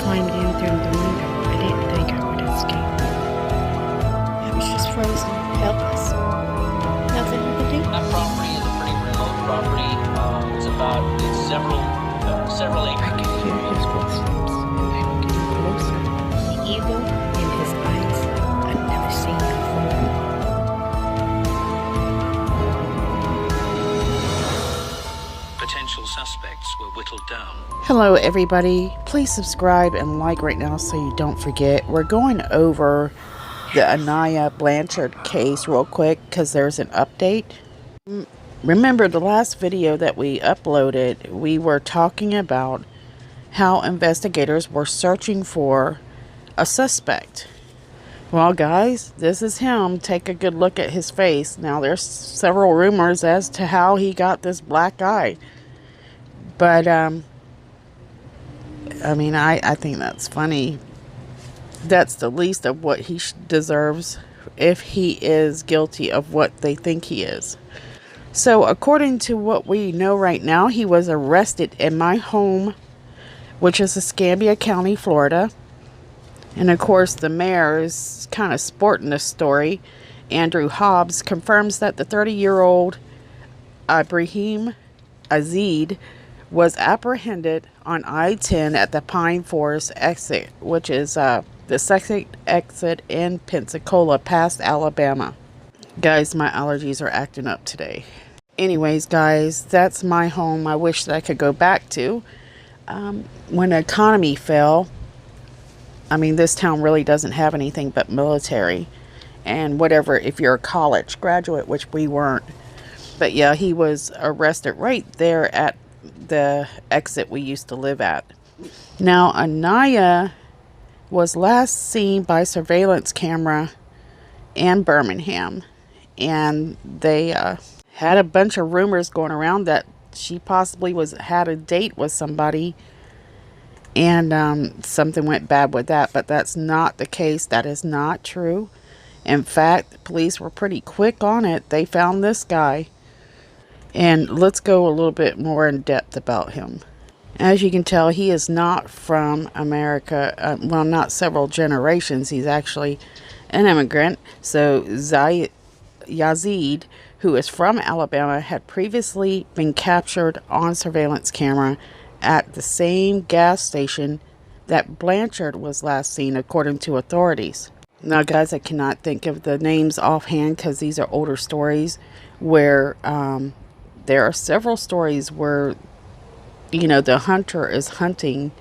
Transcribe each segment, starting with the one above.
climbed in through the window. I didn't think I would escape. I was just frozen, helpless. Nothing I could do. That property is a pretty remote property. It's several acres. I could hear his footsteps, and they were getting closer. The evil in his eyes I'd never seen before. Potential suspects were whittled down. Hello everybody, please subscribe and like right now so you don't forget. We're going over the Aniah Blanchard case real quick because there's an update. Remember the last video that we uploaded, we were talking about how investigators were searching for a suspect. Well guys, this is him. Take a good look at his face. Now there's several rumors as to how he got this black eye. But I mean, I think that's funny. That's the least of what he deserves if he is guilty of what they think he is. So according to what we know right now, he was arrested in my home, which is Escambia County, Florida. And of course, the mayor is kind of sporting this story. Andrew Hobbs confirms that the 30-year-old Ibrahim Yazeed was apprehended on I-10 at the Pine Forest exit, which is the second exit in Pensacola past Alabama. Guys, my allergies are acting up today. Anyways, guys, that's my home I wish that I could go back to. When the economy fell, I mean, this town really doesn't have anything but military and whatever if you're a college graduate, which we weren't. But yeah, he was arrested right there at the exit we used to live at. Now, Aniah was last seen by surveillance camera in Birmingham, and they had a bunch of rumors going around that she possibly had a date with somebody, and something went bad with that. But that's not the case. That is not true. In fact, the police were pretty quick on it. They found this guy, and let's go a little bit more in depth about him. As you can tell, he is not from America. Well, not several generations. He's actually an immigrant. So Yazeed, who is from Alabama, had previously been captured on surveillance camera at the same gas station that Blanchard was last seen, according to authorities. Now, guys, I cannot think of the names offhand because these are older stories where there are several stories where, you know, the hunter is hunting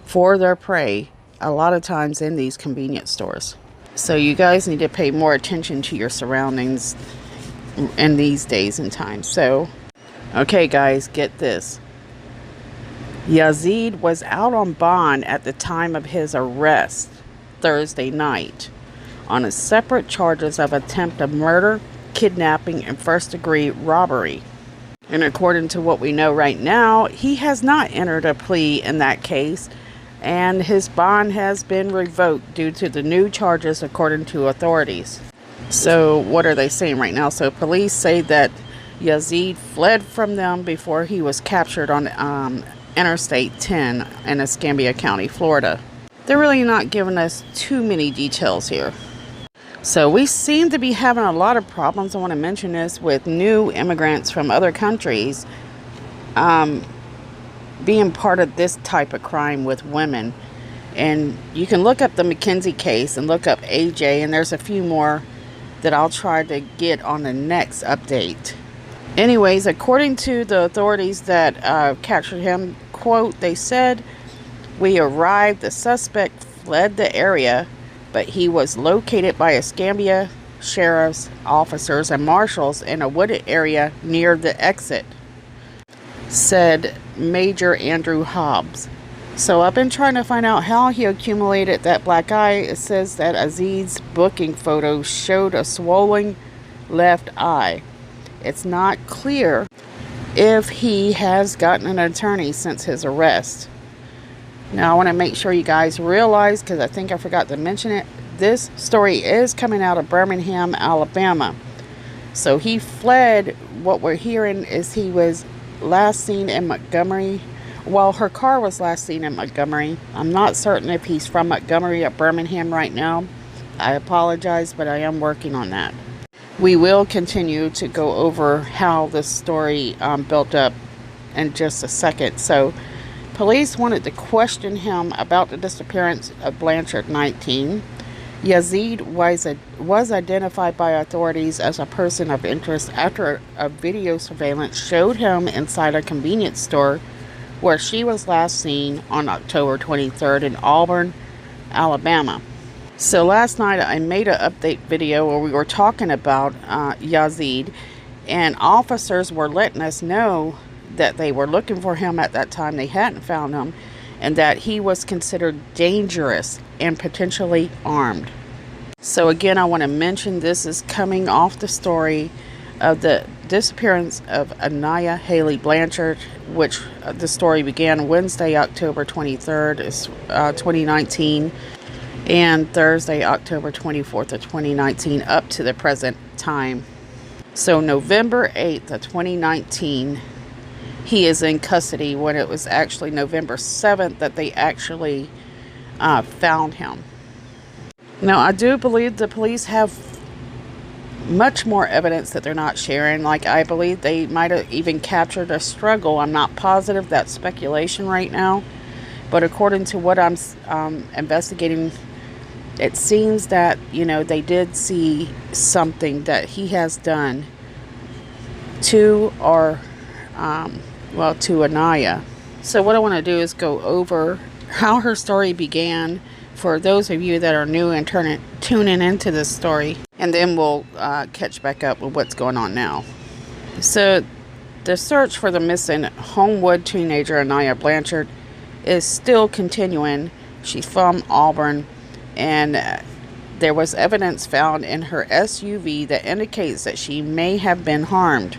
for their prey a lot of times in these convenience stores. So you guys need to pay more attention to your surroundings in these days and times. So, okay, guys, get this. Yazeed was out on bond at the time of his arrest Thursday night on a separate charges of attempted murder, kidnapping, and first-degree robbery. And according to what we know right now, he has not entered a plea in that case, and his bond has been revoked due to the new charges, according to authorities. So what are they saying right now? So police say that Yazeed fled from them before he was captured on Interstate 10 in Escambia County, Florida. They're really not giving us too many details here. So we seem to be having a lot of problems, I want to mention this, with new immigrants from other countries being part of this type of crime with women. And you can look up the McKenzie case and look up AJ, and there's a few more that I'll try to get on the next update. Anyways, according to the authorities that captured him, quote, they said, "We arrived, the suspect fled the area, but he was located by Escambia sheriff's officers and marshals in a wooded area near the exit," said Major Andrew Hobbs. So I've been trying to find out how he accumulated that black eye. It says that Yazeed's booking photo showed a swollen left eye. It's not clear if he has gotten an attorney since his arrest. Now, I want to make sure you guys realize, because I think I forgot to mention it, this story is coming out of Birmingham, Alabama. So he fled. What we're hearing is he was last seen in Montgomery Well, her car was last seen in Montgomery. I'm not certain if he's from Montgomery or Birmingham right now. I apologize, but I am working on that. We will continue to go over how this story built up in just a second. So, police wanted to question him about the disappearance of Blanchard, 19. Yazeed was identified by authorities as a person of interest after a video surveillance showed him inside a convenience store where she was last seen on October 23rd in Auburn, Alabama. So last night I made an update video where we were talking about Yazeed, and officers were letting us know that they were looking for him at that time. They hadn't found him, and that he was considered dangerous and potentially armed. So again, I want to mention this is coming off the story of the disappearance of Aniah Haley Blanchard, which the story began Wednesday, October 23rd, 2019, and Thursday, October 24th of 2019, up to the present time. So November 8th of 2019, he is in custody, when it was actually November 7th that they actually found him. Now, I do believe the police have much more evidence that they're not sharing. Like, I believe they might have even captured a struggle. I'm not positive. That's speculation right now. But according to what I'm investigating, it seems that, they did see something that he has done to Aniah. So what I want to do is go over how her story began for those of you that are new and tuning into this story, and then we'll catch back up with what's going on now. So the search for the missing Homewood teenager Aniah Blanchard is still continuing. She's from Auburn, and there was evidence found in her SUV that indicates that she may have been harmed.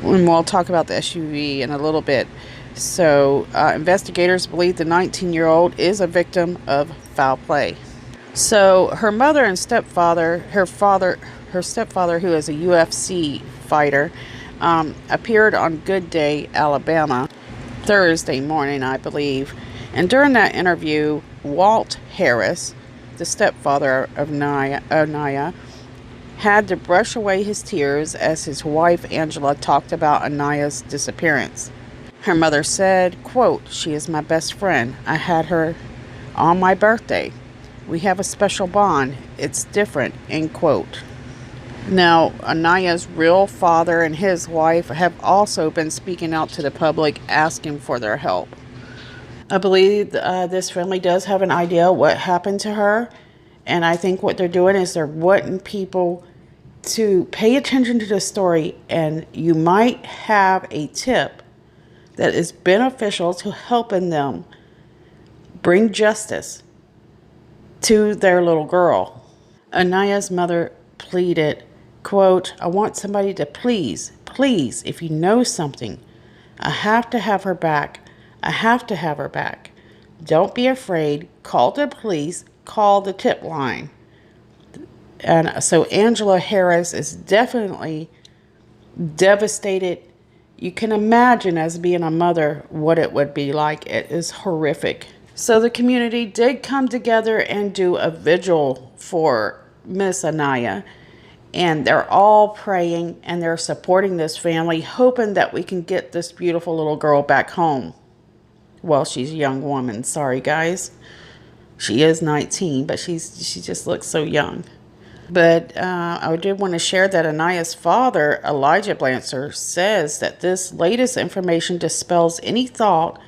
And we'll talk about the SUV in a little bit. So investigators believe the 19-year-old is a victim of foul play. So her mother and stepfather, her stepfather, who is a UFC fighter, appeared on Good Day, Alabama, Thursday morning, I believe. And during that interview, Walt Harris, the stepfather of Aniah, had to brush away his tears as his wife Angela talked about Aniah's disappearance. Her mother said, quote, "She is my best friend. I had her on my birthday. We have a special bond. It's different," end quote. Now, Aniah's real father and his wife have also been speaking out to the public asking for their help. I believe this family does have an idea what happened to her, and I think what they're doing is they're wanting people to pay attention to the story, and you might have a tip that is beneficial to helping them bring justice to their little girl. Aniah's mother pleaded, quote, "I want somebody to please, if you know something, I have to have her back. I have to have her back. Don't be afraid. Call the police. Call the tip line." And so Angela Harris is definitely devastated. You can imagine, as being a mother, what it would be like. It is horrific. So the community did come together and do a vigil for Miss Aniah. And they're all praying and they're supporting this family, hoping that we can get this beautiful little girl back home. Well, she's a young woman. Sorry, guys. She is 19, but she just looks so young. But I did want to share that Aniah's father, Elijah Blanchard, says that this latest information dispels any thought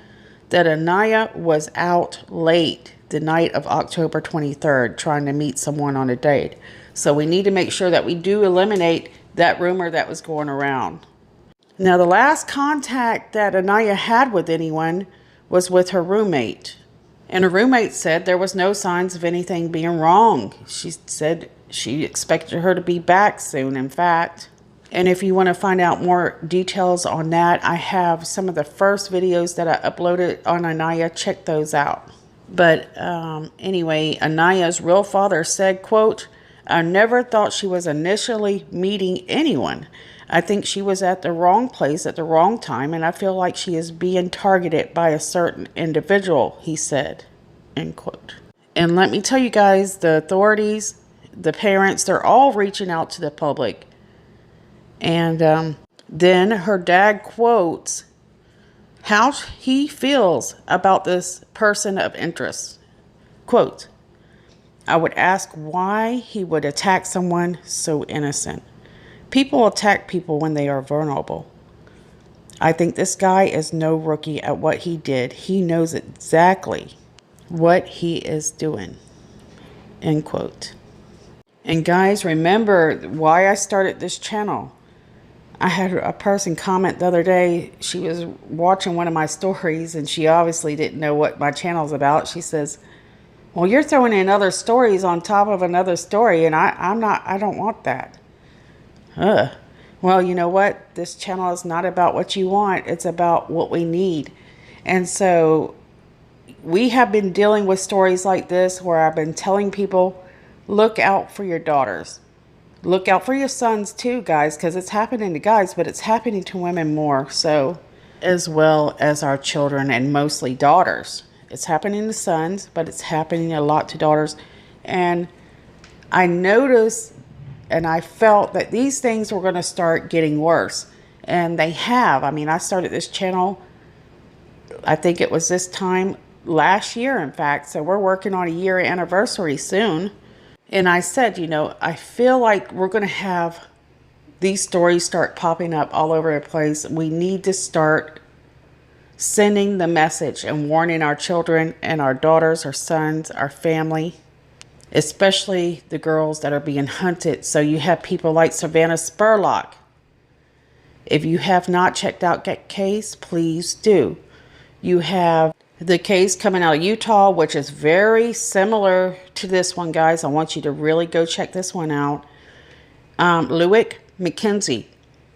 that Aniah was out late the night of October 23rd trying to meet someone on a date. So we need to make sure that we do eliminate that rumor that was going around. Now, the last contact that Aniah had with anyone was with her roommate. And her roommate said there was no signs of anything being wrong. She said she expected her to be back soon, in fact. And if you want to find out more details on that, I have some of the first videos that I uploaded on Aniah. Check those out. But anyway, Aniah's real father said, quote, I never thought she was initially meeting anyone. I think she was at the wrong place at the wrong time, and I feel like she is being targeted by a certain individual, he said, end quote. And let me tell you guys, the authorities, the parents, they're all reaching out to the public. And then her dad quotes how he feels about this person of interest. Quote, I would ask why he would attack someone so innocent. People attack people when they are vulnerable. I think this guy is no rookie at what he did. He knows exactly what he is doing. End quote. And guys, remember why I started this channel. I had a person comment the other day. She was watching one of my stories and she obviously didn't know what my channel's about. She says, well, you're throwing in other stories on top of another story, and I don't want that. Well, you know what? This channel is not about what you want. It's about what we need. And so we have been dealing with stories like this where I've been telling people, look out for your daughters. Look out for your sons too, guys, because it's happening to guys, but it's happening to women more so, as well as our children, and mostly daughters. It's happening to sons, but it's happening a lot to daughters. And I noticed and I felt that these things were going to start getting worse. And they have. I mean, I started this channel, I think it was this time last year, in fact. So we're working on a year anniversary soon. And I said, you know, I feel like we're going to have these stories start popping up all over the place. We need to start sending the message and warning our children and our daughters, our sons, our family, especially the girls that are being hunted. So you have people like Savannah Spurlock. If you have not checked out that case, please do. You have the case coming out of Utah, which is very similar to this one, guys. I want you to really go check this one out. Lewick McKenzie.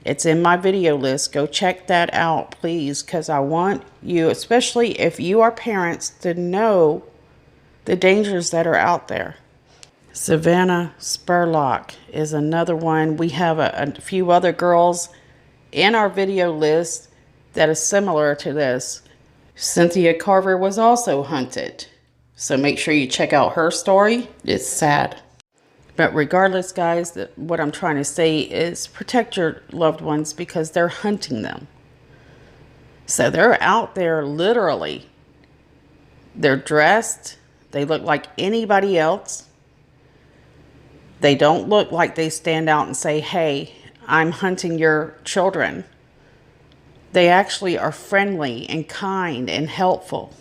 It's in my video list. Go check that out, please, because I want you, especially if you are parents, to know the dangers that are out there. Savannah Spurlock is another one. We have a few other girls in our video list that is similar to this. Cynthia Carver was also hunted. So make sure you check out her story. It's sad. But regardless, guys, what I'm trying to say is protect your loved ones because they're hunting them. So they're out there literally. They're dressed. They look like anybody else. They don't look like they stand out and say, hey, I'm hunting your children. They actually are friendly and kind and helpful.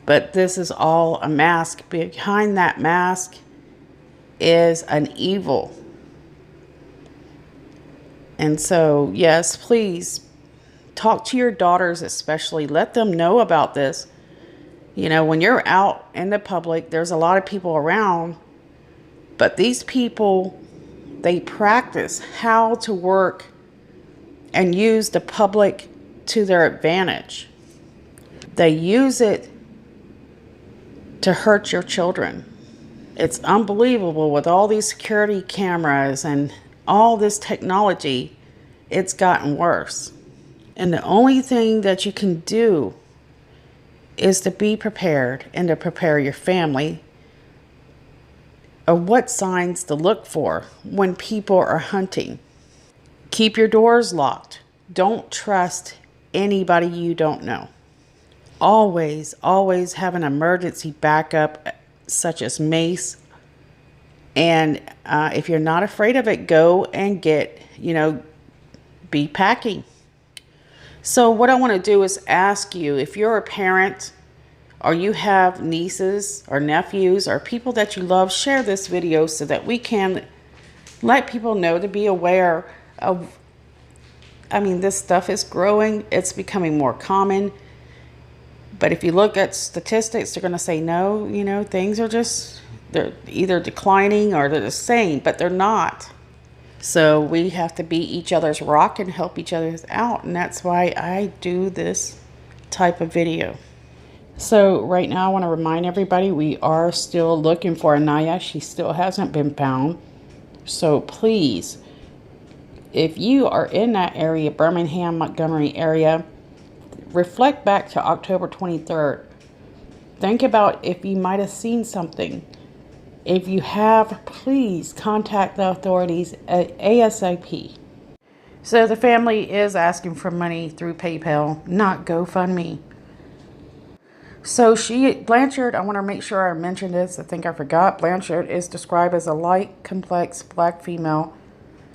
But this is all a mask. Behind that mask is an evil. And so, yes, please talk to your daughters especially. Let them know about this. You know, when you're out in the public, there's a lot of people around. But these people, they practice how to work and use the public to their advantage. They use it to hurt your children. It's unbelievable with all these security cameras and all this technology, it's gotten worse. And the only thing that you can do is to be prepared and to prepare your family of what signs to look for when people are hunting. Keep your doors locked. Don't trust anybody you don't know. Always, always have an emergency backup such as mace. And if you're not afraid of it, go and get, be packing. So what I want to do is ask you, if you're a parent or you have nieces or nephews or people that you love, share this video so that we can let people know to be aware of, this stuff is growing. It's becoming more common. But if you look at statistics, they're going to say, no, things are they're either declining or they're the same, but they're not. So we have to be each other's rock and help each other out. And that's why I do this type of video. So right now I want to remind everybody we are still looking for Aniah. She still hasn't been found. So please, if you are in that area, Birmingham, Montgomery area, reflect back to October 23rd. Think about if you might have seen something. If you have, please contact the authorities at ASAP. So the family is asking for money through PayPal, not GoFundMe. So Blanchard, I want to make sure I mentioned this. I think I forgot. Blanchard is described as a light, complex black female.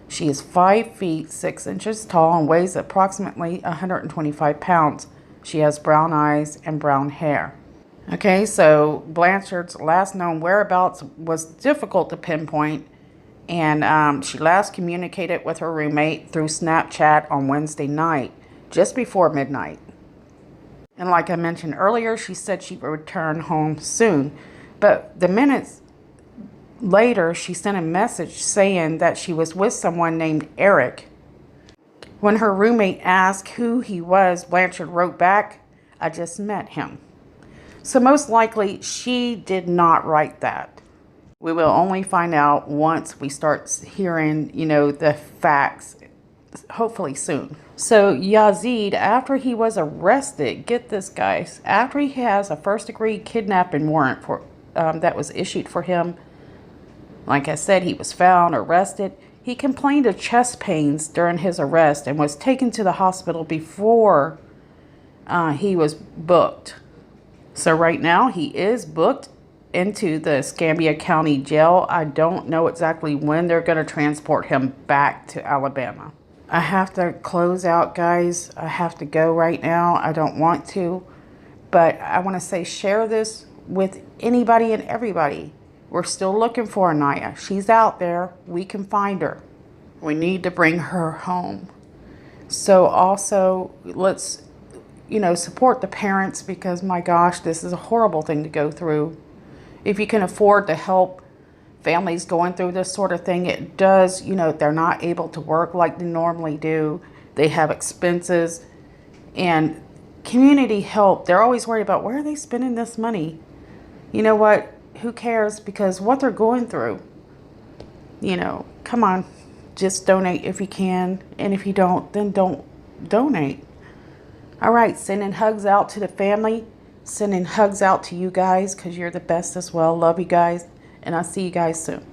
She is 5 feet 6 inches tall and weighs approximately 125 pounds. She has brown eyes and brown hair. Okay, so Blanchard's last known whereabouts was difficult to pinpoint, and she last communicated with her roommate through Snapchat on Wednesday night, just before midnight. And like I mentioned earlier, she said she would return home soon. But the minutes later, she sent a message saying that she was with someone named Eric. When her roommate asked who he was, Blanchard wrote back, "I just met him." So most likely, she did not write that. We will only find out once we start hearing, the facts, hopefully soon. So Yazeed, after he was arrested, get this, guys, after he has a first-degree kidnapping warrant that was issued for him, like I said, he was found, arrested. He complained of chest pains during his arrest and was taken to the hospital before he was booked. So right now he is booked into the Escambia County Jail. I don't know exactly when they're going to transport him back to Alabama. I have to close out, guys. I have to go right now. I don't want to, but I want to say share this with anybody and everybody. We're still looking for Aniah. She's out there. We can find her. We need to bring her home. So also, let's, support the parents, because my gosh, this is a horrible thing to go through. If you can afford to help families going through this sort of thing, it does, they're not able to work like they normally do. They have expenses and community help. They're always worried about where are they spending this money. You know what? Who cares? Because what they're going through, come on, just donate if you can. And if you don't, then don't donate. All right, sending hugs out to the family, sending hugs out to you guys, because you're the best as well. Love you guys, and I'll see you guys soon.